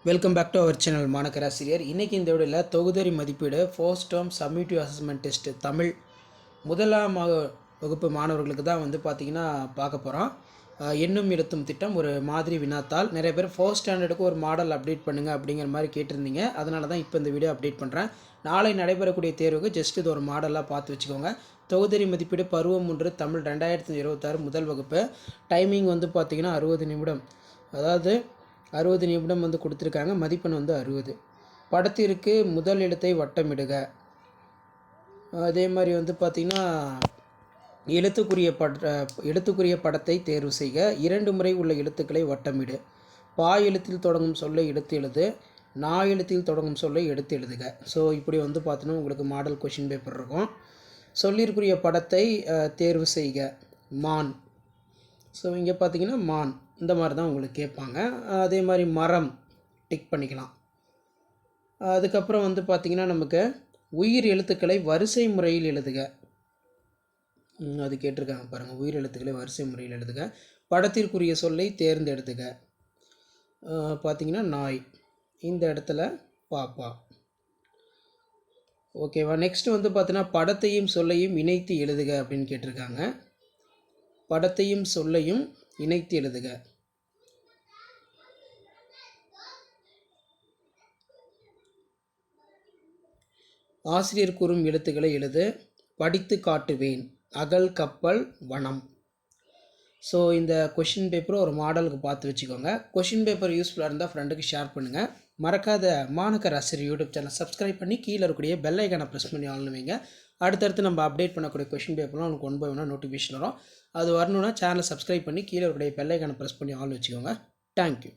Welcome back to our channel மாணக்கராசிரியர். இன்றைக்கி இந்த வீடியோவில் தொகுதறி மதிப்பீடு first term summative assessment test Tamil முதலாம் வகுப்பு மாணவர்களுக்கு தான் பார்த்திங்கன்னா பார்க்க போகிறோம். எண்ணும் எழுத்தும் திட்டம் ஒரு மாதிரி வினாத்தாள். நிறைய பேர் ஃபர்ஸ்ட் ஸ்டாண்டர்டுக்கு ஒரு மாடல் அப்டேட் பண்ணுங்கள் அப்படிங்கிற மாதிரி கேட்டிருந்தீங்க. அதனால தான் இப்போ இந்த வீடியோ அப்டேட் பண்ணுறேன். நாளை நடைபெறக்கூடிய தேர்வுக்கு ஜஸ்ட் இது ஒரு மாடலாக பார்த்து வச்சுக்கோங்க. தொகுதறி மதிப்பீடு பருவம் 1 தமிழ் 2026 முதல் வகுப்பு. டைமிங் பார்த்திங்கன்னா 60 நிமிடம். அதாவது 60 நிமிடம் கொடுத்துருக்காங்க. மதிப்பெண் 60. படத்திற்கு முதல் எழுத்தை வட்டமிடுக. அதே மாதிரி பார்த்திங்கன்னா எழுத்துக்குரிய படத்தை தேர்வு செய்க. 2 முறை உள்ள எழுத்துக்களை வட்டமிடு. பா எழுத்தில் தொடங்கும் சொல்லை எடுத்து எழுது. நா எழுத்தில் தொடங்கும் சொல்லை எடுத்து எழுதுக. ஸோ இப்படி பார்த்தீங்கன்னா உங்களுக்கு மாடல் கொஷின் பேப்பர் இருக்கும். சொல்லிற்குரிய படத்தை தேர்வு செய்க. மான். ஸோ இங்கே பார்த்திங்கன்னா மான் இந்த மாதிரி தான் உங்களுக்கு கேட்பாங்க. அதே மாதிரி மரம் டிக் பண்ணிக்கலாம். அதுக்கப்புறம் பார்த்திங்கன்னா நமக்கு உயிர் எழுத்துக்களை வரிசை முறையில் எழுதுக. அது கேட்டிருக்காங்க பாருங்கள். உயிர் எழுத்துக்களை வரிசை முறையில் எழுதுக. படத்திற்குரிய சொல்லை தேர்ந்தெடுத்துக. பார்த்திங்கன்னா நாய். இந்த இடத்துல பாப்பா. ஓகேவா. நெக்ஸ்ட் பார்த்தீங்கன்னா படத்தையும் சொல்லையும் இணைத்து எழுதுக அப்படின்னு கேட்டிருக்காங்க. படத்தையும் சொல்லையும் இணைத்து எழுதுக. ஆசிரியர் கூறும் எழுத்துக்களை எழுது. படித்து காட்டுவேன். அகல் கப்பல் வனம். ஸோ இந்த கொஷின் பேப்பரை ஒரு மாடலுக்கு பார்த்து வச்சுக்கோங்க. கொஷின் பேப்பர் யூஸ்ஃபுல்லாக இருந்தால் ஃப்ரெண்டுக்கு ஷேர் பண்ணுங்கள். மறக்காத மாணக்கராசிரியர் யூடியூப் சேனல் சப்ஸ்கிரைப் பண்ணி கீழே இருக்கக்கூடிய பெல் ஐக்கானை ப்ரெஸ் பண்ணி ஆள்னு வைங்க. அடுத்தடுத்து நம்ம அப்டேட் பண்ணக்கூடிய கொஷின் பேப்பர்லாம் உங்களுக்கு 1 by 1 நோட்டிஃபிகேஷன் வரும். அது வரணுன்னா சேனலை சப்ஸ்கிரைப் பண்ணி கீழே இருக்கக்கூடிய பெல் ஐக்கானை ப்ரெஸ் பண்ணி ஆள் வச்சுக்கோங்க. தேங்க்யூ.